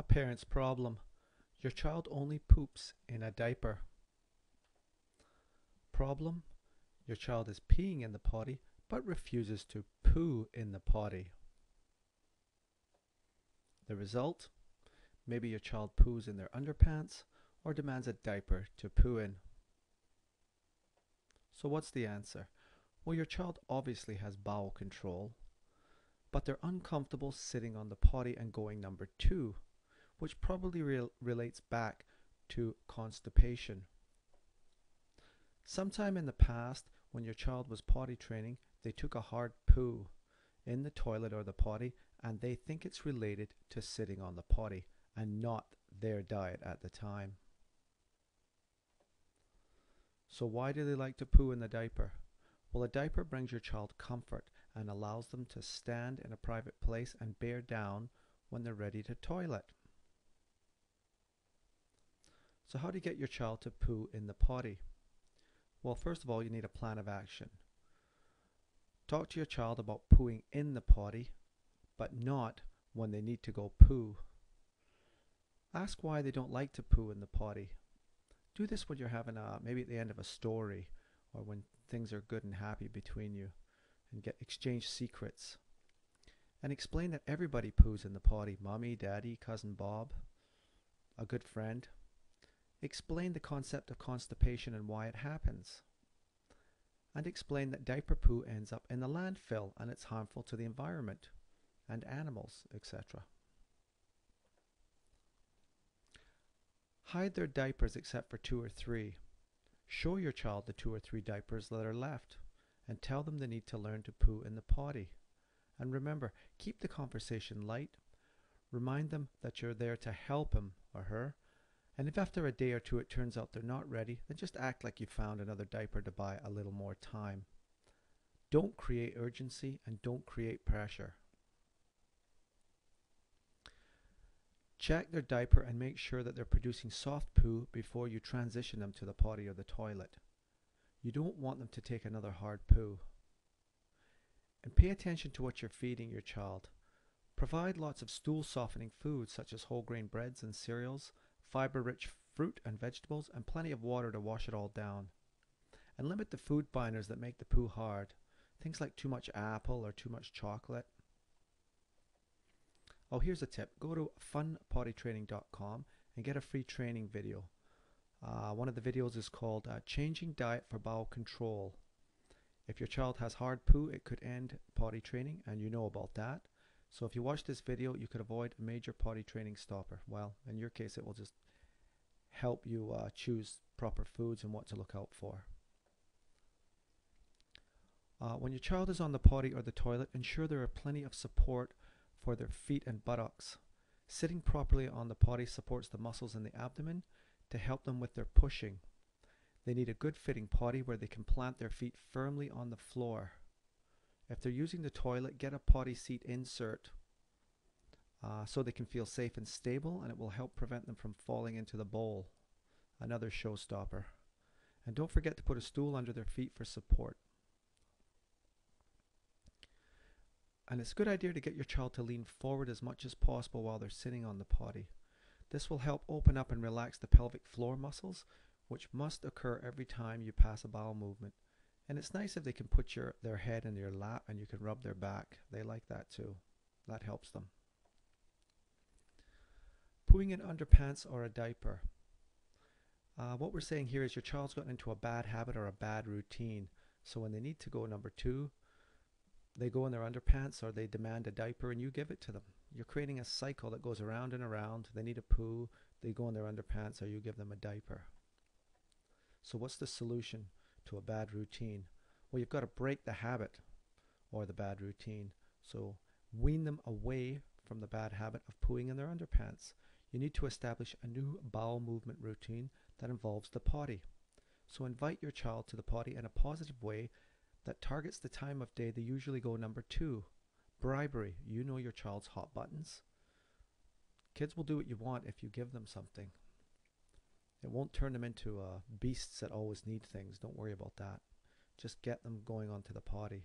A parent's problem. Your child only poops in a diaper. Problem. Your child is peeing in the potty but refuses to poo in the potty. The result? Maybe your child poos in their underpants or demands a diaper to poo in. So what's the answer? Well, your child obviously has bowel control, but they're uncomfortable sitting on the potty and going number 2, which probably relates back to constipation. Sometime in the past, when your child was potty training, they took a hard poo in the toilet or the potty, and they think it's related to sitting on the potty and not their diet at the time. So why do they like to poo in the diaper? Well, a diaper brings your child comfort and allows them to stand in a private place and bear down when they're ready to toilet. So how do you get your child to poo in the potty? Well, first of all, you need a plan of action. Talk to your child about pooing in the potty, but not when they need to go poo. Ask why they don't like to poo in the potty. Do this when you're having maybe at the end of a story or when things are good and happy between you, and exchange secrets. And explain that everybody poos in the potty. Mommy, daddy, cousin Bob, a good friend. Explain the concept of constipation and why it happens. And explain that diaper poo ends up in the landfill and it's harmful to the environment and animals, etc. Hide their diapers except for 2 or 3. Show your child the 2 or 3 diapers that are left and tell them they need to learn to poo in the potty. And remember, keep the conversation light. Remind them that you're there to help him or her. And if after a day or 2 it turns out they're not ready, then just act like you found another diaper to buy a little more time. Don't create urgency and don't create pressure. Check their diaper and make sure that they're producing soft poo before you transition them to the potty or the toilet. You don't want them to take another hard poo. And pay attention to what you're feeding your child. Provide lots of stool softening foods such as whole grain breads and cereals, fiber-rich fruit and vegetables, and plenty of water to wash it all down. And limit the food binders that make the poo hard. Things like too much apple or too much chocolate. Oh, here's a tip. Go to funpottytraining.com and get a free training video. One of the videos is called Changing Diet for Bowel Control. If your child has hard poo, it could end potty training, and you know about that. So if you watch this video, you could avoid a major potty training stopper. Well, in your case, it will just help you choose proper foods and what to look out for. When your child is on the potty or the toilet, ensure there are plenty of support for their feet and buttocks. Sitting properly on the potty supports the muscles in the abdomen to help them with their pushing. They need a good fitting potty where they can plant their feet firmly on the floor. If they're using the toilet, get a potty seat insert so they can feel safe and stable, and it will help prevent them from falling into the bowl. Another showstopper. And don't forget to put a stool under their feet for support. And it's a good idea to get your child to lean forward as much as possible while they're sitting on the potty. This will help open up and relax the pelvic floor muscles, which must occur every time you pass a bowel movement. And it's nice if they can put their head in your lap and you can rub their back. They like that too. That helps them. Pooing in underpants or a diaper. What we're saying here is your child's gotten into a bad habit or a bad routine. So when they need to go number 2, they go in their underpants or they demand a diaper and you give it to them. You're creating a cycle that goes around and around. They need a poo, they go in their underpants, or you give them a diaper. So what's the solution to a bad routine? Well, you've got to break the habit or the bad routine. So wean them away from the bad habit of pooing in their underpants. You need to establish a new bowel movement routine that involves the potty. So invite your child to the potty in a positive way that targets the time of day they usually go number 2. Bribery. You know your child's hot buttons. Kids will do what you want if you give them something. It won't turn them into beasts that always need things. Don't worry about that. Just get them going onto the potty.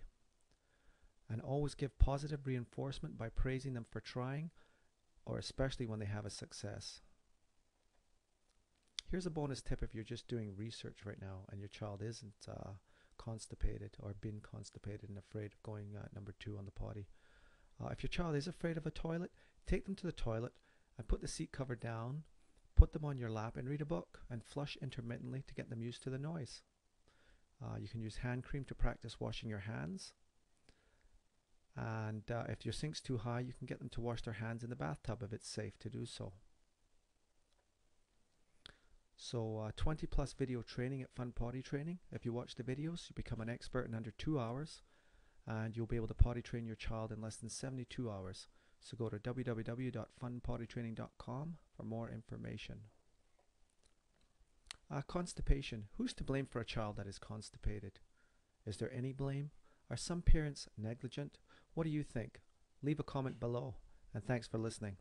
And always give positive reinforcement by praising them for trying or especially when they have a success. Here's a bonus tip if you're just doing research right now and your child isn't constipated or been constipated and afraid of going number 2 on the potty. If your child is afraid of a toilet, take them to the toilet and put the seat cover down, put them on your lap and read a book and flush intermittently to get them used to the noise. You can use hand cream to practice washing your hands. And if your sink's too high, you can get them to wash their hands in the bathtub if it's safe to do so. So 20 plus video training at Fun Potty Training. If you watch the videos, you become an expert in under 2 hours, and you'll be able to potty train your child in less than 72 hours. So go to www.funpottytraining.com for more information. Constipation. Who's to blame for a child that is constipated? Is there any blame? Are some parents negligent? What do you think? Leave a comment below, and thanks for listening.